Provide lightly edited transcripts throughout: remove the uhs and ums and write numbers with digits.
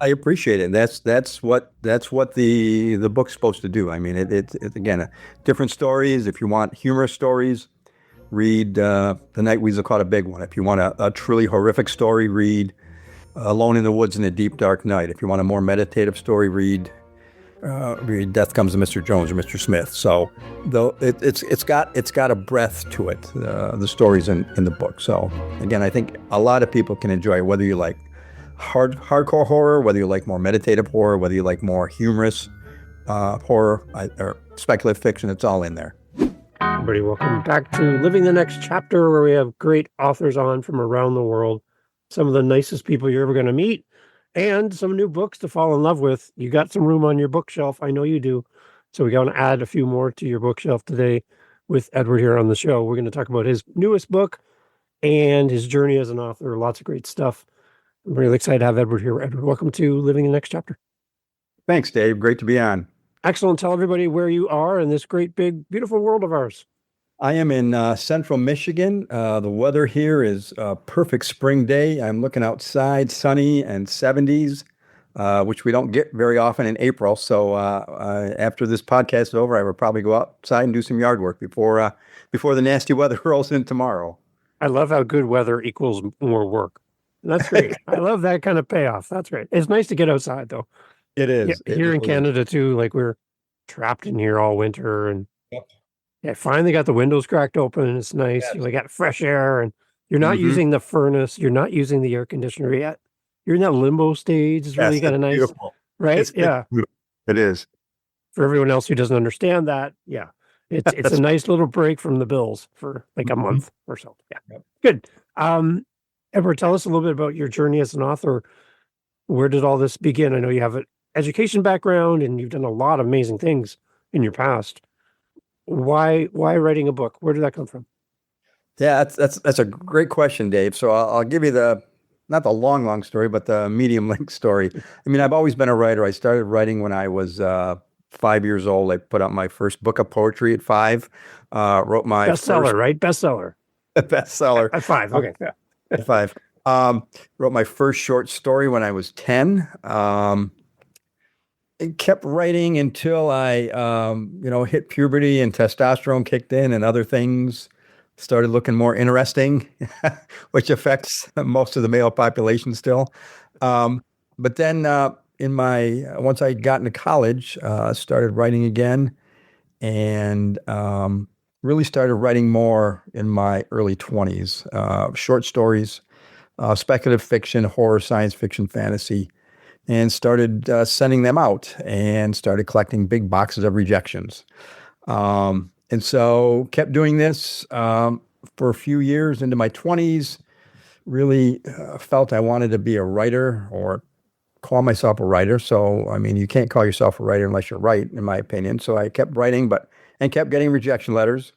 I appreciate it. That's what the book's supposed to do. I mean, it again, different stories. If you want humorous stories, read The Night Weasel Caught a Big One. If you want a truly horrific story, read Alone in the Woods in a Deep Dark Night. If you want a more meditative story, read Death Comes to Mr. Jones or Mr. Smith. So though it's got a breadth to it. The stories in the book. So again, I think a lot of people can enjoy it, whether you like hardcore horror, whether you like more meditative horror, whether you like more humorous horror or speculative fiction. It's all in there. Everybody, welcome back to Living the Next Chapter, where we have great authors on from around the world, some of the nicest people you're ever going to meet, and some new books to fall in love with. You got some room on your bookshelf. I know you do. So we're going to add a few more to your bookshelf today with Edward here on the show. We're going to talk about his newest book and his journey as an author. Lots of great stuff. I'm really excited to have Edward here. Edward, welcome to Living the Next Chapter. Thanks, Dave. Great to be on. Excellent. Tell everybody where you are in this great, big, beautiful world of ours. I am in central Michigan. The weather here is a perfect spring day. I'm looking outside, sunny and 70s, which we don't get very often in April. So after this podcast is over, I will probably go outside and do some yard work before the nasty weather rolls in tomorrow. I love how good weather equals more work. That's great. I love that kind of payoff. That's great. It's nice to get outside, though. It is. Yeah, here in Canada, too, like we're trapped in here all winter. And I finally got the windows cracked open, and it's nice. Yes. You got fresh air, and you're not using the furnace. You're not using the air conditioner yet. You're in that limbo stage. It's really got a nice, beautiful. right? It's beautiful. It is. For everyone else who doesn't understand that, yeah. It's a nice little break from the bills for like a month or so. Yeah. Yep. Good. Edward, tell us a little bit about your journey as an author. Where did all this begin? I know you have an education background and you've done a lot of amazing things in your past. Why writing a book? Where did that come from? Yeah, that's a great question, Dave. So I'll give you not the long story, but the medium length story. I mean, I've always been a writer. I started writing when I was 5 years old. I put out my first book of poetry at 5. Wrote my bestseller, right? Bestseller. Bestseller At 5. Okay. Yeah. At 5. Wrote my first short story when I was 10. And kept writing until I, hit puberty and testosterone kicked in and other things started looking more interesting, which affects most of the male population still. But then once I got into college, started writing again and really started writing more in my early 20s. Short stories, speculative fiction, horror, science fiction, fantasy, and started sending them out and started collecting big boxes of rejections. And so kept doing this for a few years into my 20s, really felt I wanted to be a writer or call myself a writer. So, I mean, you can't call yourself a writer unless you're right, in my opinion. So I kept writing, and kept getting rejection letters.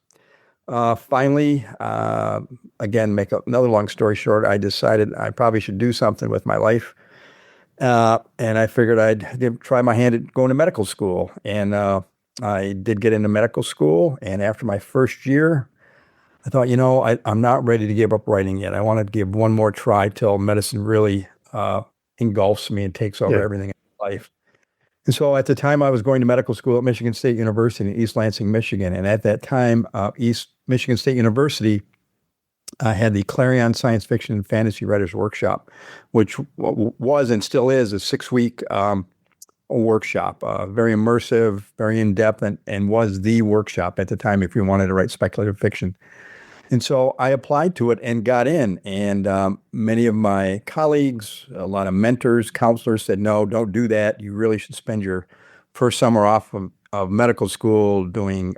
Finally, again, make another long story short, I decided I probably should do something with my life. And I figured I'd try my hand at going to medical school. And I did get into medical school. And after my first year, I thought, I'm not ready to give up writing yet. I want to give one more try till medicine really engulfs me and takes over everything in life. And so at the time, I was going to medical school at Michigan State University in East Lansing, Michigan. And at that time, East Michigan State University had the Clarion Science Fiction and Fantasy Writers Workshop, which was and still is a 6-week workshop, very immersive, very in-depth, and was the workshop at the time if you wanted to write speculative fiction. And so I applied to it and got in. And many of my colleagues, a lot of mentors, counselors said, no, don't do that. You really should spend your first summer off of medical school doing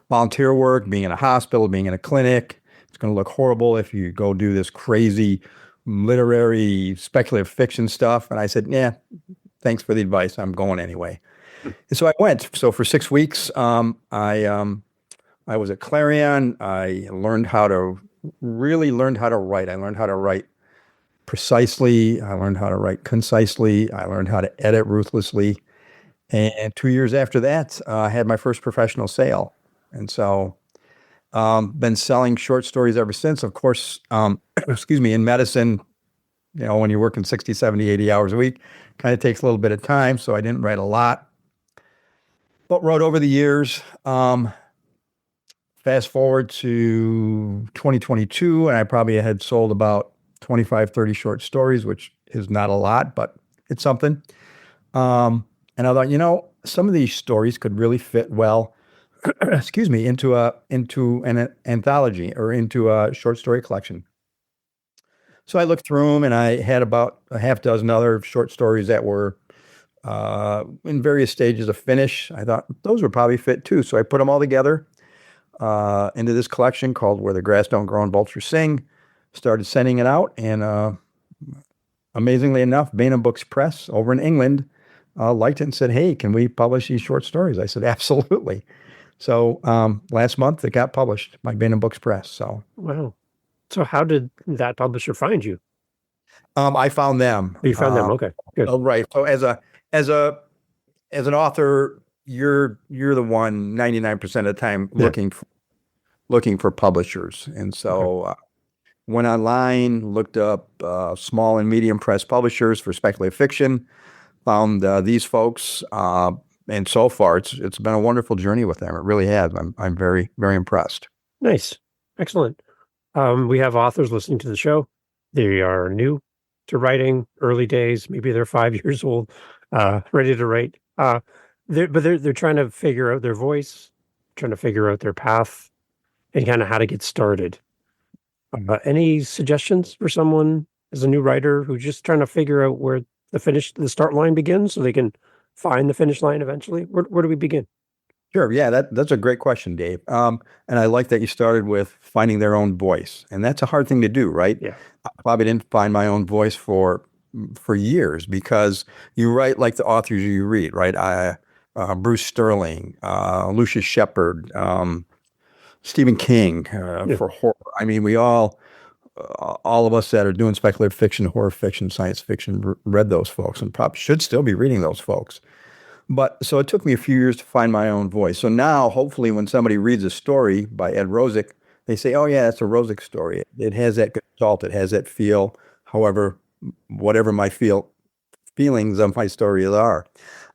volunteer work, being in a hospital, being in a clinic. It's going to look horrible if you go do this crazy literary speculative fiction stuff. And I said, yeah, thanks for the advice. I'm going anyway. And so I went. So for 6 weeks, I was at Clarion. I learned how to write. I learned how to write precisely. I learned how to write concisely. I learned how to edit ruthlessly. And 2 years after that, I had my first professional sale. And so been selling short stories ever since. Of course, in medicine, when you're working 60, 70, 80 hours a week, kind of takes a little bit of time. So I didn't write a lot, but wrote over the years. Fast forward to 2022, and I probably had sold about 25, 30 short stories, which is not a lot, but it's something. And I thought, some of these stories could really fit well, excuse me, into an anthology or into a short story collection. So I looked through them, and I had about a half dozen other short stories that were in various stages of finish. I thought those would probably fit too. So I put them all together into this collection called Where the Grass Don't Grow and Vultures Sing. Started sending it out, and amazingly enough, Bain and Books Press over in England liked it and said, "Hey, can we publish these short stories?" I said, "Absolutely." So last month it got published by Bain and Books Press. So wow. So how did that publisher find you? I found them. Oh, you found them. Okay, good. Right. So as an author, you're the one 99% of the time looking for publishers, and so went online, looked up small and medium press publishers for speculative fiction, found these folks, and so far it's been a wonderful journey with them. It really has. I'm very, very impressed. Nice, excellent. We have authors listening to the show. They are new to writing, early days. Maybe they're 5 years old, ready to write. They're trying to figure out their voice, trying to figure out their path, and kind of how to get started. Any suggestions for someone as a new writer who's just trying to figure out where the start line begins, so they can find the finish line eventually? Where do we begin? Sure. Yeah, that's a great question, Dave. And I like that you started with finding their own voice, and that's a hard thing to do, right? Yeah. I probably didn't find my own voice for years because you write like the authors you read, right? Bruce Sterling, Lucius Shepard, Stephen King for horror. I mean, we all of us that are doing speculative fiction, horror fiction, science fiction, read those folks, and probably should still be reading those folks. But so it took me a few years to find my own voice. So now, hopefully, when somebody reads a story by Ed Rosick, they say, "Oh yeah, that's a Rosick story. It has that good salt. It has that feel." However, whatever my feelings of my stories are.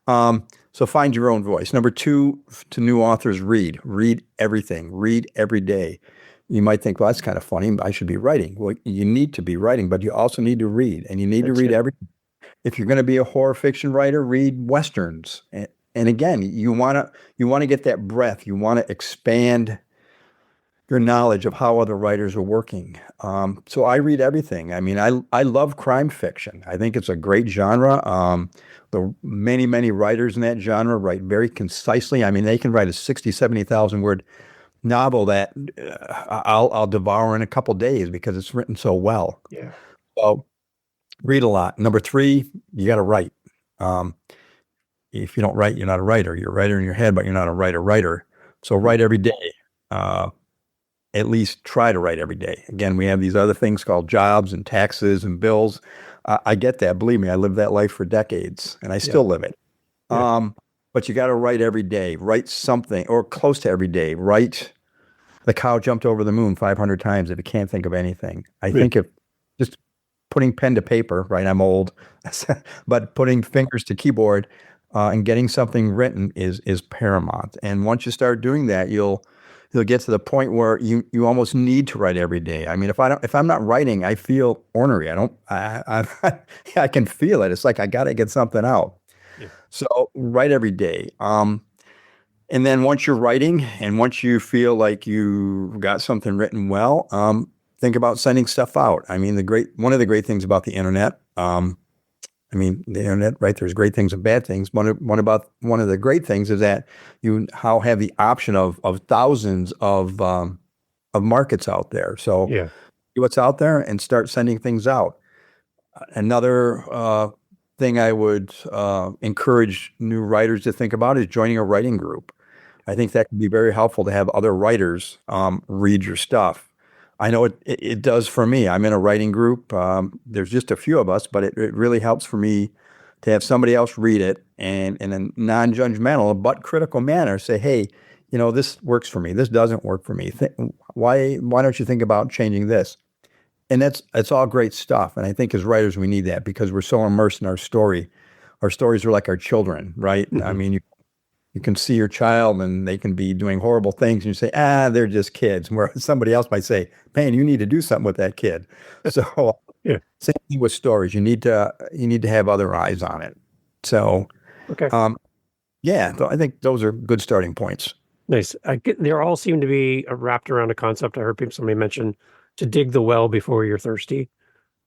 So find your own voice. Number two, to new authors, read everything, read every day. You might think, well, that's kind of funny. I should be writing. Well, you need to be writing, but you also need to read, and you need to read everything. If you're going to be a horror fiction writer, read Westerns. And again, you want to get that breadth. You want to expand your knowledge of how other writers are working. So I read everything. I mean, I love crime fiction. I think it's a great genre. The many writers in that genre write very concisely. I mean, they can write a 60, 70,000 word novel that I'll devour in a couple days because it's written so well. Yeah. So read a lot. Number three, you got to write. If you don't write, you're not a writer. You're a writer in your head, but you're not a writer. So write every day. At least try to write every day. Again, we have these other things called jobs and taxes and bills. I get that. Believe me, I lived that life for decades, and I still live it. Yeah. But you got to write every day. Write something, or close to every day. Write, "The cow jumped over the moon 500 times if you can't think of anything." I think if just putting pen to paper, right? I'm old, but putting fingers to keyboard and getting something written is paramount. And once you start doing that, you'll get to the point where you almost need to write every day. I mean, if I'm not writing, I feel ornery. I can feel it. It's like I got to get something out. Yeah. So write every day. And then once you're writing and once you feel like you got something written well, think about sending stuff out. I mean, one of the great things about the internet, the internet, right? There's great things and bad things. One of the great things is that you have the option of thousands of markets out there. So see what's out there and start sending things out. Another thing I would encourage new writers to think about is joining a writing group. I think that can be very helpful to have other writers read your stuff. I know it does for me. I'm in a writing group. There's just a few of us, but it really helps for me to have somebody else read it and in a non-judgmental but critical manner say, "Hey, this works for me. This doesn't work for me. Why don't you think about changing this?" and it's all great stuff. And I think as writers, we need that because we're so immersed in our story. Our stories are like our children, right? I Mhm. mean, you can see your child and they can be doing horrible things and you say, they're just kids. Where somebody else might say, man, you need to do something with that kid. So Yeah. same thing with stories. You need to have other eyes on it. So Okay. um, yeah, I think those are good starting points. Nice. They all seem to be wrapped around a concept. I heard somebody mention to dig the well before you're thirsty.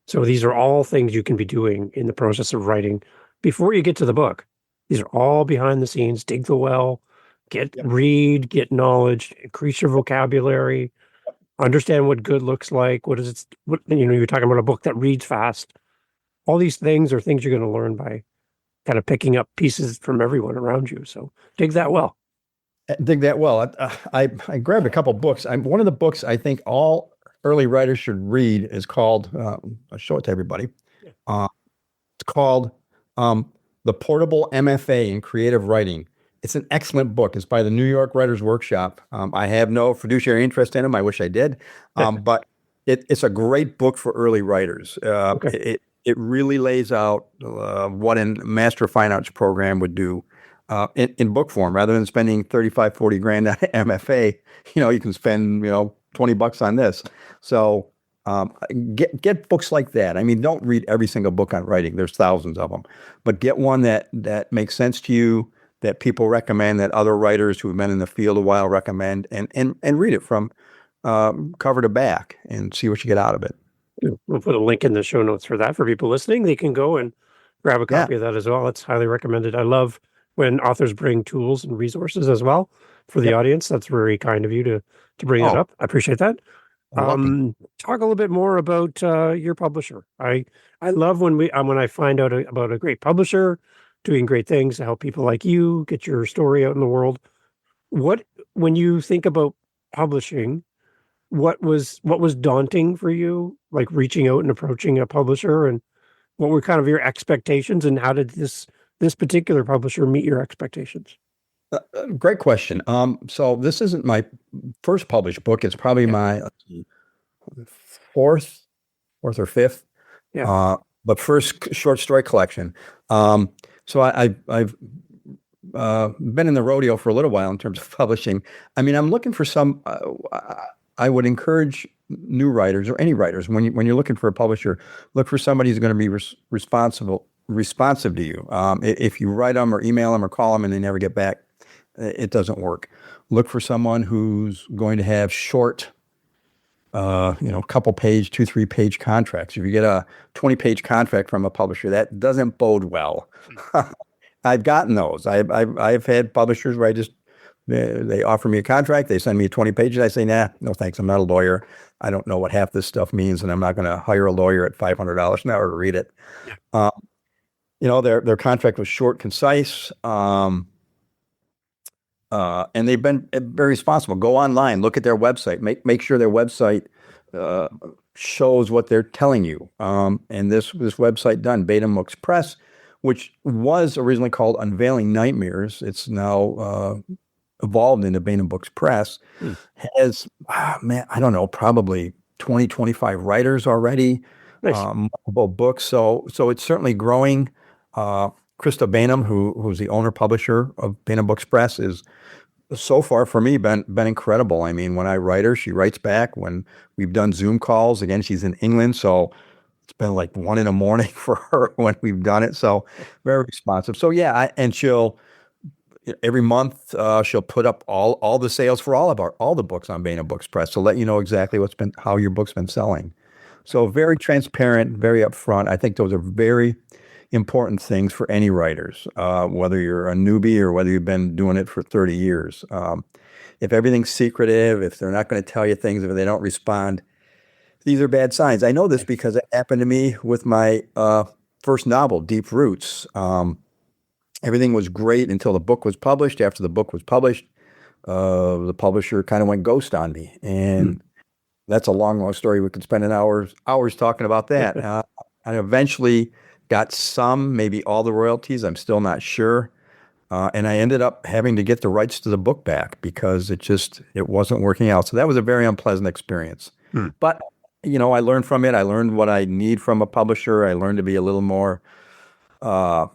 So these are all things you can be doing in the process of writing before you get to the book. These are all behind the scenes. Dig the well, Yep. read, get knowledge, increase your vocabulary, understand what good looks like. What is it? What, you're talking about a book that reads fast. All these things are things you're going to learn by kind of picking up pieces from everyone around you. So dig that well. Dig that well. I grabbed a couple books. One of the books I think all early writers should read is called, I'll show it to everybody. Yeah. It's called The Portable MFA in Creative Writing. It's an excellent book. It's by the New York Writers Workshop. I have no fiduciary interest in them. I wish I did. But it's a great book for early writers. Okay. It really lays out what a Master of Fine Arts program would do in book form. Rather than spending 35, 40 grand on MFA, you can spend, $20 on this. So get books like that. I mean, don't read every single book on writing. There's thousands of them, but get one that makes sense to you, that people recommend, that other writers who have been in the field a while recommend, and read it from cover to back and see what you get out of it. We'll put a link in the show notes for that for people listening. They can go and grab a Yeah. copy of that as well. It's highly recommended. I love when authors bring tools and resources as well for the Yep. audience. That's very kind of you to bring that Oh, up. I appreciate that. you're welcome. Talk a little bit more about your publisher. I love when I find out about a great publisher doing great things to help people like you get your story out in the world. What When you think about publishing, what was daunting for you, like reaching out and approaching a publisher, and what were kind of your expectations, and how did this particular publisher meet your expectations? Great question. So this isn't my first published book. It's probably Yeah, my let's see, fourth, fourth or fifth. yeah, But first short story collection. So I've been in the rodeo for a little while in terms of publishing. I mean, I'm looking for some. I would encourage new writers or any writers when you're looking for a publisher, look for somebody who's going to be responsive to you. If you write them or email them or call them and they never get back, it doesn't work. Look for someone who's going to have short, couple page, 2-3 page contracts. If you get a 20-page contract from a publisher, that doesn't bode well. I've gotten those. I've had publishers where they offer me a contract, they send me 20 pages. I say, nah, no thanks. I'm not a lawyer. I don't know what half this stuff means, and I'm not going to hire a lawyer at $500 an hour to read it. yeah. Their contract was short, concise, and they've been very responsible. Go online, look at their website, make sure their website shows what they're telling you. And this website done, Beta Books Press, which was originally called Unveiling Nightmares. It's now evolved into Beta Books Press, has, man, I don't know, probably 20, 25 writers already, Nice. multiple books. So it's certainly growing. Krista Bainham, who's the owner publisher of Beta Books Press, is so far for me been incredible. I mean, when I write her, she writes back. When we've done Zoom calls, again, she's in England, so it's been like 1 a.m. for her when we've done it. So very responsive. So yeah, and she'll every month she'll put up all the sales for all the books on Beta Books Press to let you know exactly how your book's been selling. So very transparent, very upfront. I think those are very important things for any writers, whether you're a newbie or whether you've been doing it for 30 years. If everything's secretive, if they're not going to tell you things, if they don't respond, these are bad signs. I know this because it happened to me with my first novel, Deep Roots. Everything was great until the book was published. After the book was published, the publisher kind of went ghost on me. And that's a long, long story. We could spend hours talking about that. I eventually got some, maybe all the royalties. I'm still not sure. And I ended up having to get the rights to the book back because it wasn't working out. So that was a very unpleasant experience. But I learned from it. I learned what I need from a publisher. I learned to be a little more, uh,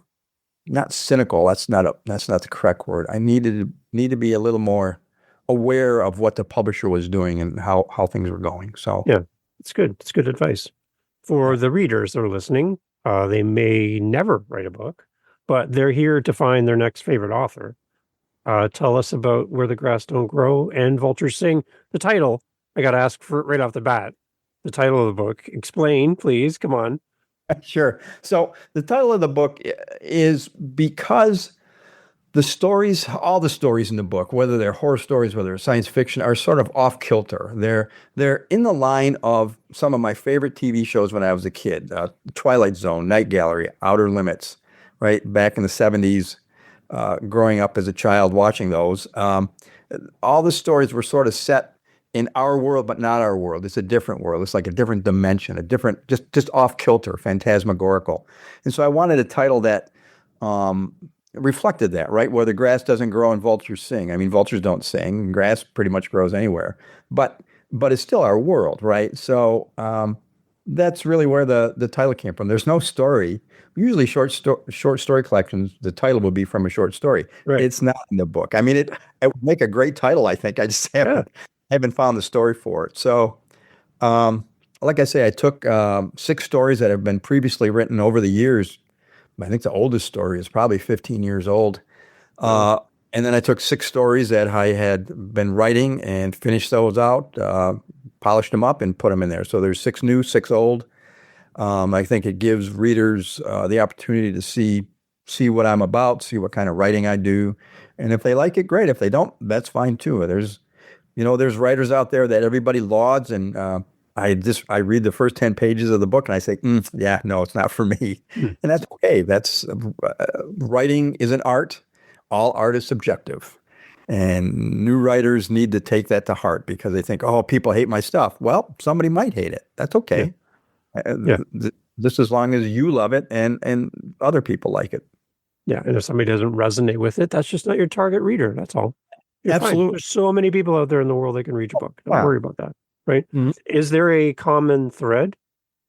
not cynical. That's not the correct word. I need to be a little more aware of what the publisher was doing and how things were going. So Yeah, it's good. It's good advice for yeah, the readers that are listening. They may never write a book, but they're here to find their next favorite author. Tell us about Where the Grass Don't Grow and Vultures Sing. The title, I got to ask for right off the bat. The title of the book. Explain, please. Come on. sure. So the title of the book is because all the stories in the book, whether they're horror stories, whether they're science fiction, are sort of off kilter. They're in the line of some of my favorite TV shows when I was a kid: Twilight Zone, Night Gallery, Outer Limits. Right back in the '70s, growing up as a child watching those, all the stories were sort of set in our world, but not our world. It's a different world. It's like a different dimension, a different, just off kilter, phantasmagorical. And so I wanted a title that um, reflected that, right? Where the grass doesn't grow and vultures sing. I mean, vultures don't sing. Grass pretty much grows anywhere, but it's still our world, right? So that's really where the title came from. There's no story. Usually, short story collections, the title would be from a short story. Right. It's not in the book. I mean, it would make a great title, I think. I just Yeah. haven't found the story for it. So, um, like I say, I took six stories that have been previously written over the years. I think the oldest story is probably 15 years old. Wow. Uh, and then I took six stories that I had been writing and finished those out, polished them up, and put them in there. So there's six new, six old. I think it gives readers the opportunity to see what I'm about, see what kind of writing I do, and if they like it, great. If they don't, that's fine too. There's writers out there that everybody lauds, and I read the first 10 pages of the book and I say, yeah, no, it's not for me, Hmm. and that's okay. That's writing is an art. All art is subjective. And new writers need to take that to heart because they think, oh, people hate my stuff. Well, somebody might hate it. That's Yeah. okay. Yeah. Just as long as you love it and other people like it. Yeah. And if somebody doesn't resonate with it, that's just not your target reader. That's all. You're fine. Absolutely. There's so many people out there in the world that can read your book. Don't Yeah. worry about that. Right. Mhm. Is there a common thread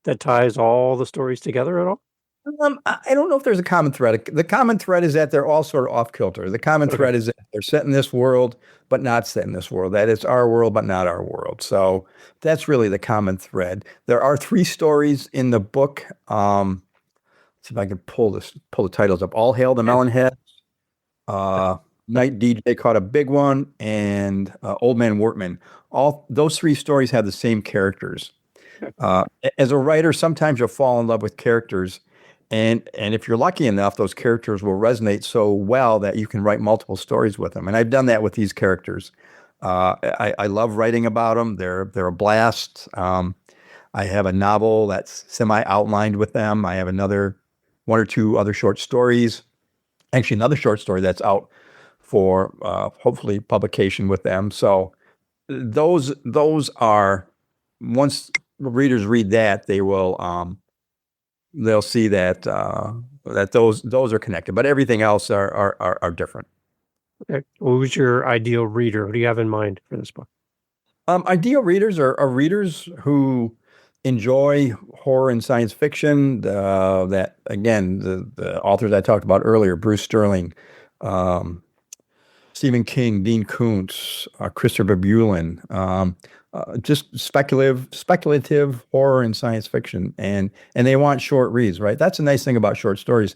that ties all the stories together at all? I don't know if there's a common thread. The common thread is that they're all sort of off kilter. The common Okay. thread is that they're set in this world, but not set in this world. That it's our world, but not our world. So that's really the common thread. There are three stories in the book. See if I can pull the titles up. All Hail the Yeah. Melonhead. Uh, Night DJ caught a big one, and Old Man Wortman. All those three stories have the same characters. Okay. As a writer, sometimes you'll fall in love with characters, and if you're lucky enough, those characters will resonate so well that you can write multiple stories with them. And I've done that with these characters. I love writing about them. They're a blast. I have a novel that's semi-outlined with them. I have another one or two other short stories. Actually, another short story that's out for hopefully publication with them. So those are once readers read that, they'll see that those are connected, but everything else are different. Okay. Who's your ideal reader? What do you have in mind for this book? Ideal readers are readers who enjoy horror and science fiction. That again, the authors I talked about earlier, Bruce Sterling, um, Stephen King, Dean Koontz, Christopher Buehlin, just speculative horror and science fiction, and they want short reads, right? That's a nice thing about short stories.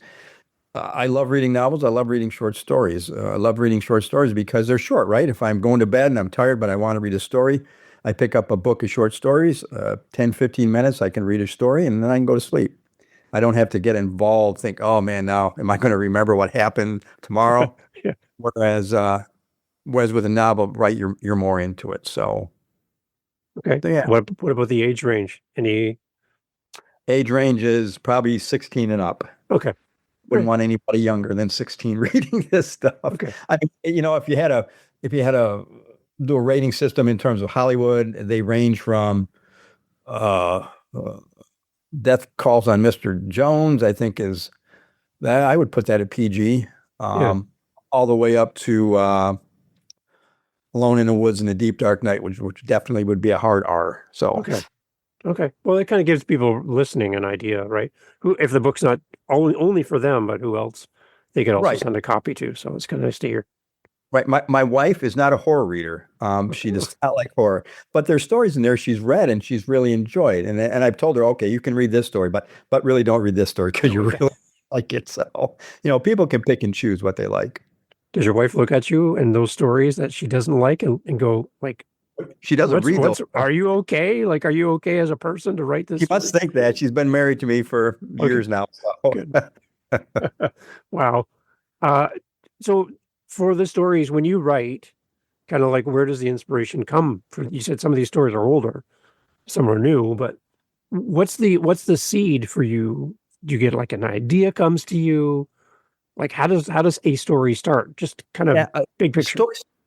I love reading novels. I love reading short stories. I love reading short stories because they're short, right? If I'm going to bed and I'm tired, but I want to read a story, I pick up a book of short stories, 10, 15 minutes, I can read a story, and then I can go to sleep. I don't have to get involved, think, oh man, now am I going to remember what happened tomorrow? Yeah. Whereas with a novel, right, you're more into it. So, Okay. so yeah, What about the age range? Any? age range is probably 16 and up. Okay. Wouldn't Right. want anybody younger than 16 reading this stuff. Okay. I mean, if you had a do a rating system in terms of Hollywood, they range from uh, uh, Death Calls on Mr. Jones, I think is that I would put that at PG, Yeah. all the way up to Alone in the Woods in the Deep Dark Night, which definitely would be a hard R. So Okay. Okay. Well, it kind of gives people listening an idea, right? Who, if the book's not only for them, but who else they could also Right. send a copy to. So it's kind of nice to hear. Right. My wife is not a horror reader. She Oh, does not like horror, but there's stories in there she's read and she's really enjoyed. And I've told her, okay, you can read this story, but really don't read this story because you okay. really like it. So, people can pick and choose what they like. Does your wife look at you and those stories that she doesn't like and go like, She doesn't read those. are you okay? Like, are you okay as a person to write this She story? must think that. She's been married to me for Okay, years now. So. good. Wow. Uh, so for the stories, when you write, kind of like where does the inspiration come from? You said some of these stories are older, some are new, but what's the seed for you? Do you get like an idea comes to you? Like how does a story start? Just kind of Yeah, big picture.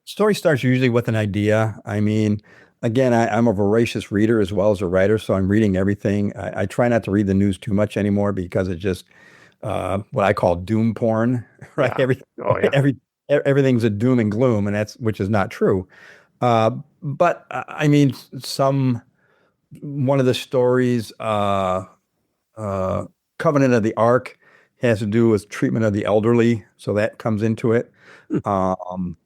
story starts usually with an idea. I mean, again, I'm a voracious reader as well as a writer, so I'm reading everything. I try not to read the news too much anymore because it's just what I call doom porn, right? Yeah. Oh yeah. Every everything's a doom and gloom, and that's which is not true. Uh, but I mean, some one of the stories, uh, Covenant of the Ark, has to do with treatment of the elderly, so that comes into it. Hmm. Um,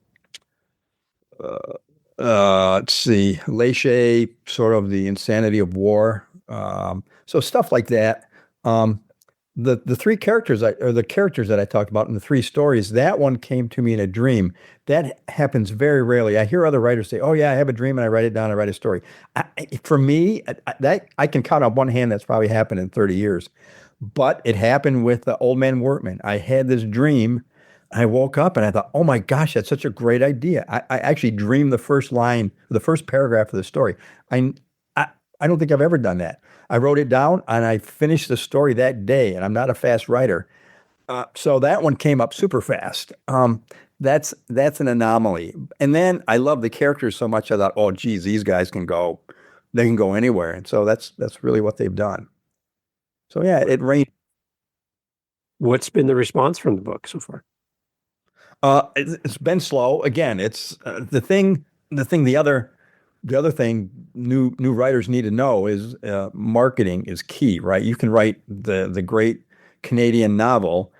uh, let's see, Lachey, sort of the insanity of war. So stuff like that. Um, the three characters or the characters that I talked about in the three stories, that one came to me in a dream. That happens very rarely. I hear other writers say, "Oh yeah, I have a dream and I write it down. I write a story." For me, that I can count on one hand. That's probably happened in 30 years, but it happened with the Old Man Workman. I had this dream. I woke up and I thought, "Oh my gosh, that's such a great idea." I actually dreamed the first line, the first paragraph of the story. I, I I don't think I've ever done that. I wrote it down and I finished the story that day, and I'm not a fast writer. So that one came up super fast. That's an anomaly. And then I love the characters so much. I thought, oh, geez, these guys they can go anywhere. And so that's really what they've done. So yeah, it rained. What's been the response from the book so far? It's been slow. Again, it's the other thing new writers need to know is marketing is key, right? You can write the great Canadian novel,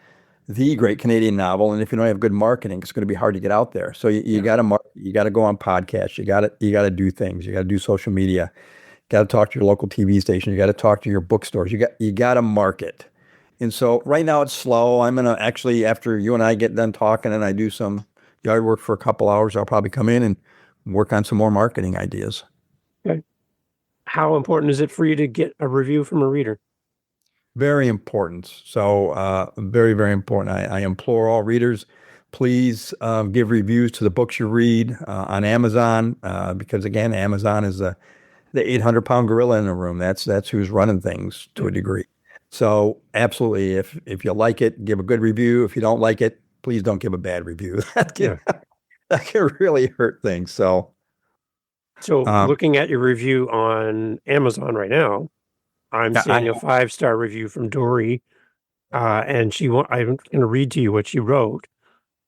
the great Canadian novel, and if you don't have good marketing, it's going to be hard to get out there. So you Yeah. got to you got to go on podcasts, you got to do things, you got to do social media, got to talk to your local TV station, you got to talk to your bookstores, you got to market. And so right now it's slow. I'm gonna actually, after you and I get done talking and I do some yard work for a couple hours, I'll probably come in and work on some more marketing ideas. Okay. How important is it for you to get a review from a reader? Very important. So very, very important. I implore all readers, please give reviews to the books you read on Amazon because again, Amazon is the 800-pound gorilla in the room. That's who's running things to Yeah. a degree. So absolutely, if you like it, give a good review. If you don't like it, please don't give a bad review. Yeah. That can really hurt things. So So um, looking at your review on Amazon right now, I'm I seeing a 5-star review from Dory. And I'm going to read to you what she wrote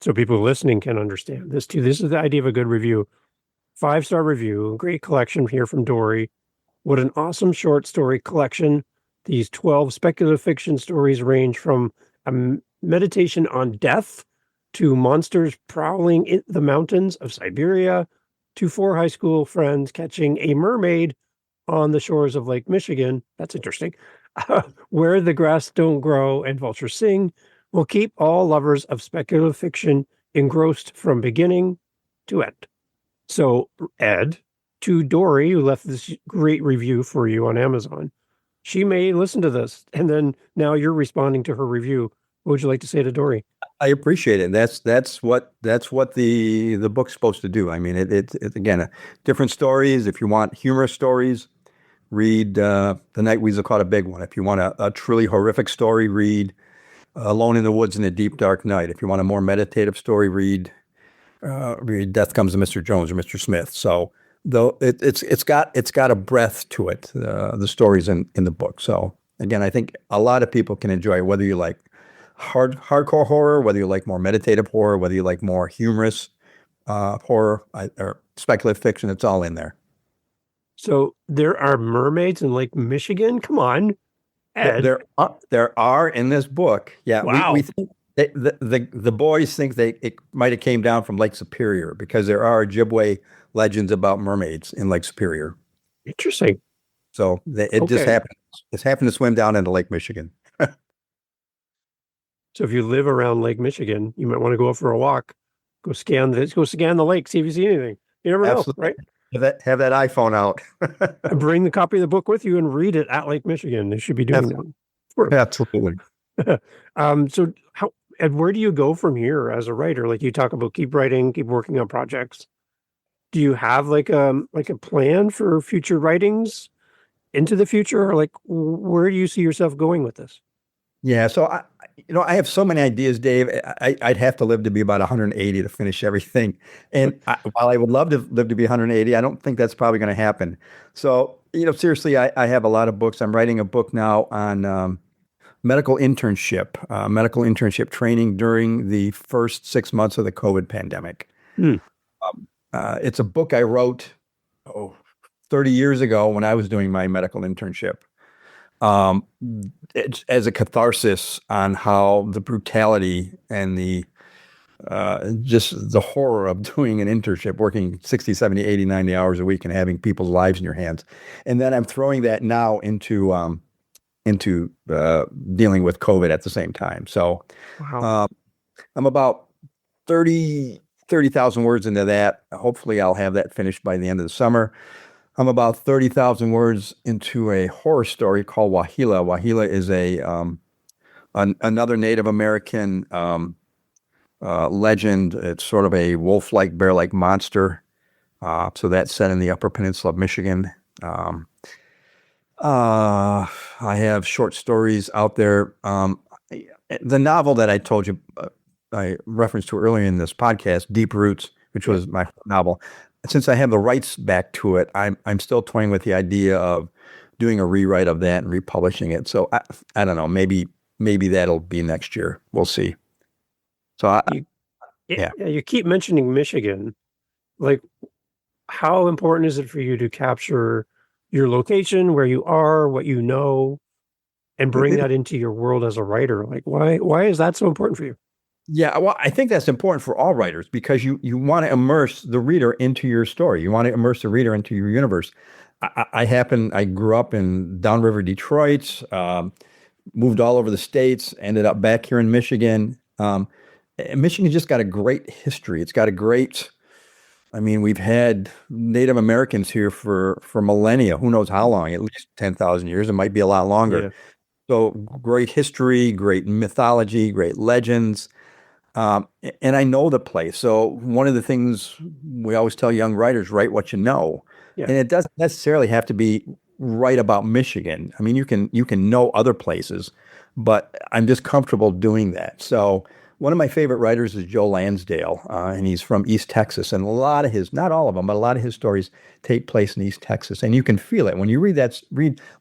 so people listening can understand this too. This is the idea of a good review. 5-star review, great collection here from Dory. What an awesome short story collection. These 12 speculative fiction stories range from a meditation on death to monsters prowling in the mountains of Siberia to 4 high school friends catching a mermaid on the shores of Lake Michigan. That's interesting. Where the grass don't grow and vultures sing will keep all lovers of speculative fiction engrossed from beginning to end. So, Ed, to Dory, who left this great review for you on Amazon, she may listen to this, and then now you're responding to her review. What would you like to say to Dory? appreciate it. That's what the book's supposed to do. I mean, it again, different stories. If you want humorous stories, read The Night Weasel Caught a Big One. If you want a truly horrific story, read Alone in the Woods in a Deep Dark Night. If you want a more meditative story, read Death Comes to Mr. Jones or Mr. Smith. So though it's got a breadth to it, the stories in the book. So again, I think a lot of people can enjoy it, whether you like hardcore horror, whether you like more meditative horror, whether you like more humorous horror or speculative fiction. It's all in there. So there are mermaids in Lake Michigan? Come on, Ed. There are in this book. Yeah, we Wow. think the boys think it might have came down from Lake Superior because there are Ojibwe legends about mermaids in Lake Superior. Interesting. So it just Okay. happened. It's happened to swim down into Lake Michigan. So if you live around Lake Michigan, you might want to go out for a walk. Go scan the lake, see if you see anything. You never know, Absolutely. right? Have that iPhone out. And bring the copy of the book with you and read it at Lake Michigan. They should be doing that. Sure. Absolutely. So how and where do you go from here as a writer? Like you talk about keep writing, keep working on projects. Do you have like a plan for future writings into the future, or like where do you see yourself going with this? Yeah. So I have so many ideas, Dave. I'd have to live to be about 180 to finish everything. And while I would love to live to be 180, I don't think that's probably going to happen. So, seriously, I have a lot of books. I'm writing a book now on medical internship training during the first 6 months of the COVID pandemic. Hmm. It's a book I wrote, 30 years ago when I was doing my medical internship. Um, it's as a catharsis on how the brutality and the just the horror of doing an internship, working 60, 70, 80, 90 hours a week and having people's lives in your hands. And then I'm throwing that now into dealing with COVID at the same time. So Wow. um, I'm about 30,000 words into that. Hopefully I'll have that finished by the end of the summer. I'm about 30,000 words into a horror story called Wahila. Wahila is another Native American legend. It's sort of a wolf-like, bear-like monster. So that's set in the Upper Peninsula of Michigan. I have short stories out there. The novel that I told you, I referenced to earlier in this podcast, Deep Roots, which was my novel. Since I have the rights back to it, I'm still toying with the idea of doing a rewrite of that and republishing it. So I don't know. Maybe that'll be next year. We'll see. So You, yeah. yeah, you keep mentioning Michigan. Like, how important is it for you to capture your location, where you are, what you know, and bring that into your world as a writer? Like, why is that so important for you? Yeah, well, I think that's important for all writers because you want to immerse the reader into your story. You want to immerse the reader into your universe. I grew up in downriver Detroit, moved all over the states, ended up back here in Michigan. And Michigan just got a great history. It's got a great, I mean, we've had Native Americans here for millennia. Who knows how long? At least 10,000 years. It might be a lot longer. Yeah. So great history, great mythology, great legends. And I know the place. So one of the things we always tell young writers, write what you know. Yeah. And it doesn't necessarily have to be right about Michigan. I mean, you can know other places, but I'm just comfortable doing that. So one of my favorite writers is Joe Lansdale, and he's from East Texas. And a lot of his, not all of them, but a lot of his stories take place in East Texas. And you can feel it when you read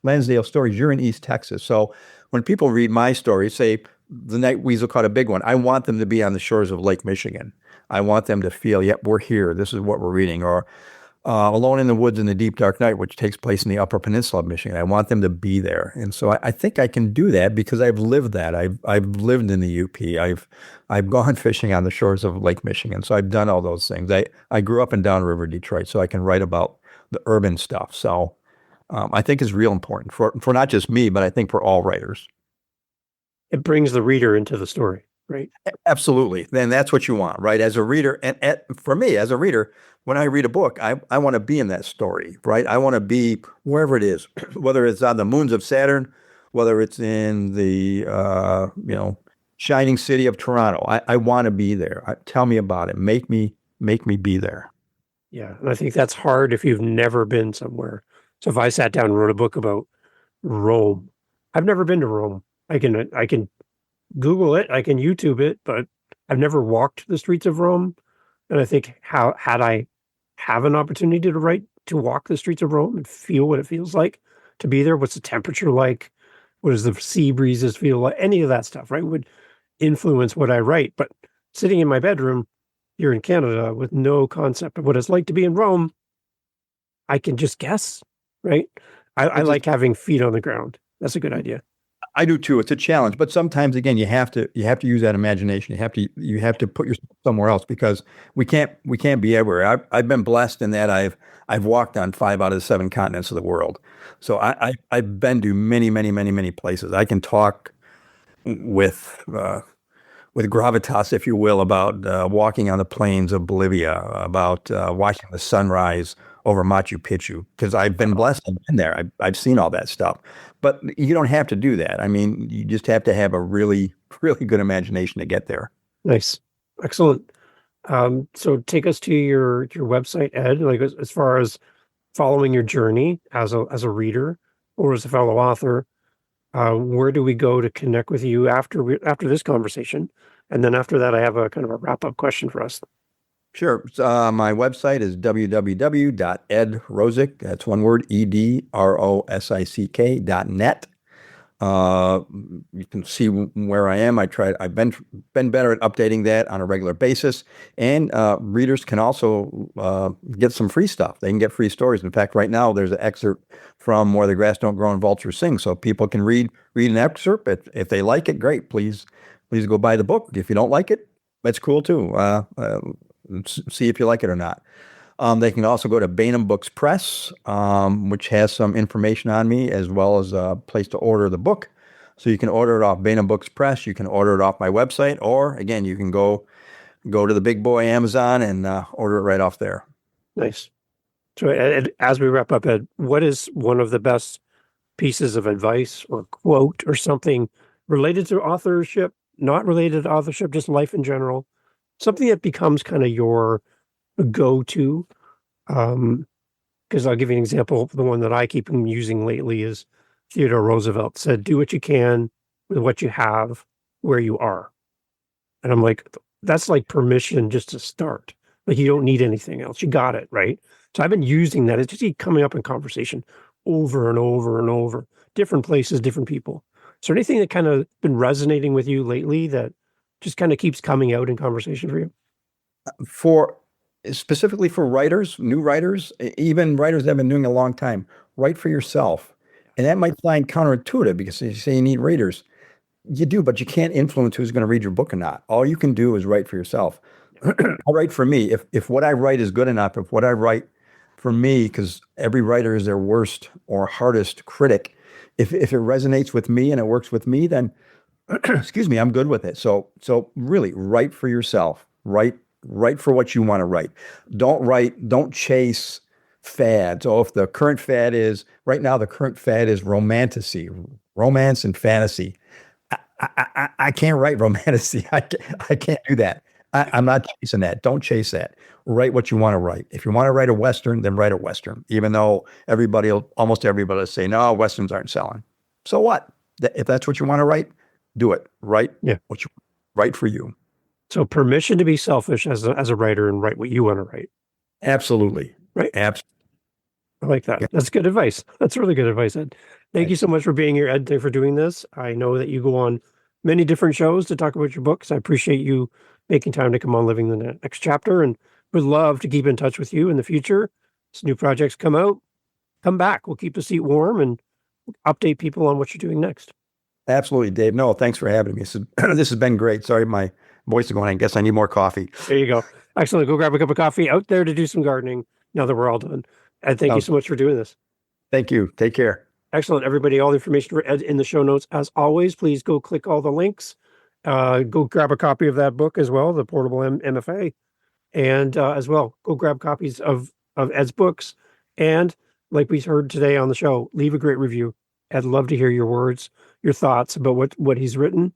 Lansdale stories. You're in East Texas. So when people read my stories, say the night weasel caught a big one, I want them to be on the shores of Lake Michigan. I want them to feel, yep, we're here. This is what we're reading. Or Alone in the Woods in the Deep Dark Night, which takes place in the Upper Peninsula of Michigan. I want them to be there. And so I think I can do that because I've lived that. I've lived in the UP. I've gone fishing on the shores of Lake Michigan. So I've done all those things. I grew up in downriver Detroit, so I can write about the urban stuff. So I think it's real important for not just me, but I think for all writers. It brings the reader into the story, right? Absolutely. Then that's what you want, right? As a reader, and for me, as a reader, when I read a book, I want to be in that story, right? I want to be wherever it is, whether it's on the moons of Saturn, whether it's in the shining city of Toronto. I want to be there. Tell me about it. Make me be there. Yeah. And I think that's hard if you've never been somewhere. So if I sat down and wrote a book about Rome, I've never been to Rome. I can Google it, I can YouTube it, but I've never walked the streets of Rome. And I think how had I have an opportunity to walk the streets of Rome and feel what it feels like to be there, what's the temperature like, what does the sea breezes feel like, any of that stuff, right, would influence what I write. But sitting in my bedroom here in Canada with no concept of what it's like to be in Rome, I can just guess, right? I like having feet on the ground. That's a good idea. I do too. It's a challenge, but sometimes again, you have to use that imagination. You have to put yourself somewhere else because we can't be everywhere. I've been blessed in that I've walked on 5 out of the 7 continents of the world, so I've been to many places. I can talk with gravitas, if you will, about walking on the plains of Bolivia, about watching the sunrise over Machu Picchu, because I've been blessed. I've been there. I've seen all that stuff. But you don't have to do that. I mean, you just have to have a really, really good imagination to get there. Nice. Excellent. So take us to your website, Ed, like as far as following your journey as a reader or as a fellow author. Where do we go to connect with you after this conversation? And then after that, I have a kind of a wrap-up question for us. Sure. My website is www.edrosick. That's one word, EDROSICK.net. You can see where I am. I've been better at updating that on a regular basis. And readers can also get some free stuff. They can get free stories. In fact, right now there's an excerpt from Where the Grass Don't Grow and Vultures Sing. So people can read an excerpt. If they like it, great. Please go buy the book. If you don't like it, that's cool too. See if you like it or not. They can also go to Bainham Books Press, which has some information on me, as well as a place to order the book. So you can order it off Bainham Books Press. You can order it off my website, or again, you can go to the big boy Amazon and order it right off there. Nice. So Ed, as we wrap up, Ed, what is one of the best pieces of advice or quote or something related to authorship, not related to authorship, just life in general, something that becomes kind of your go-to? Because I'll give you an example. The one that I keep using lately is Theodore Roosevelt said, "Do what you can with what you have where you are." And I'm like, that's like permission just to start. Like, you don't need anything else. You got it, right? So I've been using that. It's just keep coming up in conversation over and over and over, different places, different people. Is there anything that kind of been resonating with you lately that just kind of keeps coming out in conversation for you? Specifically for writers, new writers, even writers that have been doing it a long time, write for yourself. And that might find counterintuitive because you say you need readers. You do, but you can't influence who's going to read your book or not. All you can do is write for yourself. I write for me. If what I write is good enough, if what I write for me, because every writer is their worst or hardest critic, if it resonates with me and it works with me, then excuse me, I'm good with it. So really write for yourself. Write for what you want to write. Don't chase fads. So if the current fad is right now, the current fad is romantasy, romance and fantasy. I can't write romantasy. I can't do that. I'm not chasing that. Don't chase that. Write what you want to write. If you want to write a Western, then write a Western, even though almost everybody will say, no, Westerns aren't selling. So what? If that's what you want to write, do it. Write what you write for you. So permission to be selfish as a writer and write what you want to write. Absolutely. Right. Absolutely. I like that. Yeah. That's good advice. That's really good advice, Ed. Thank you so much for being here, Ed. Thanks for doing this. I know that you go on many different shows to talk about your books. I appreciate you making time to come on Living the Next Chapter, and would love to keep in touch with you in the future. As new projects come out, come back. We'll keep the seat warm and update people on what you're doing next. Absolutely, Dave. No, thanks for having me. This has been great. Sorry, my voice is going. I guess I need more coffee. There you go. Excellent. Go grab a cup of coffee out there to do some gardening now that we're all done. Ed, thank you so much for doing this. Thank you. Take care. Excellent. Everybody, all the information for Ed in the show notes. As always, please go click all the links. Go grab a copy of that book as well, the Portable MFA. And as well, go grab copies of Ed's books. And like we heard today on the show, leave a great review. I'd love to hear your words, your thoughts about what he's written.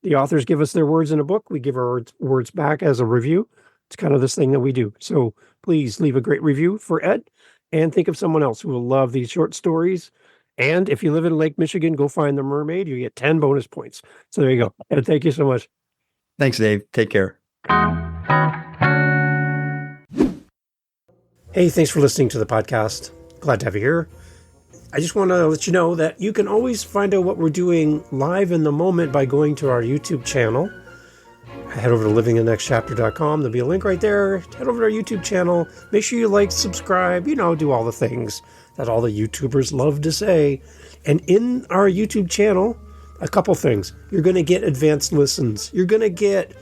The authors give us their words in a book. We give our words back as a review. It's kind of this thing that we do. So please leave a great review for Ed and think of someone else who will love these short stories. And if you live in Lake Michigan, go find the mermaid. You get 10 bonus points. So there you go. Ed, thank you so much. Thanks, Dave. Take care. Hey, thanks for listening to the podcast. Glad to have you here. I just want to let you know that you can always find out what we're doing live in the moment by going to our YouTube channel. Head over to livingthenextchapter.com. There'll be a link right there. Head over to our YouTube channel. Make sure you like, subscribe, do all the things that all the YouTubers love to say. And in our YouTube channel, a couple things. You're going to get advanced listens. You're going to get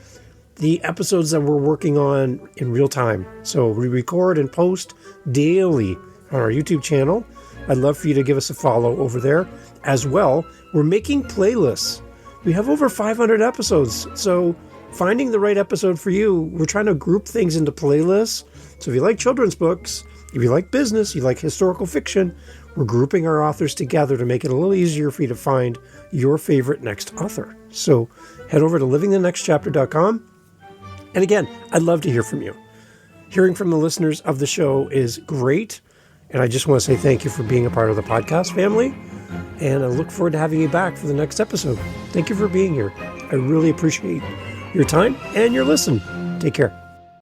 the episodes that we're working on in real time. So we record and post daily on our YouTube channel. I'd love for you to give us a follow over there. As well, we're making playlists. We have over 500 episodes. So finding the right episode for you, we're trying to group things into playlists. So if you like children's books, if you like business, you like historical fiction, we're grouping our authors together to make it a little easier for you to find your favorite next author. So head over to livingthenextchapter.com. And again, I'd love to hear from you. Hearing from the listeners of the show is great. And I just want to say thank you for being a part of the podcast family. And I look forward to having you back for the next episode. Thank you for being here. I really appreciate your time and your listen. Take care.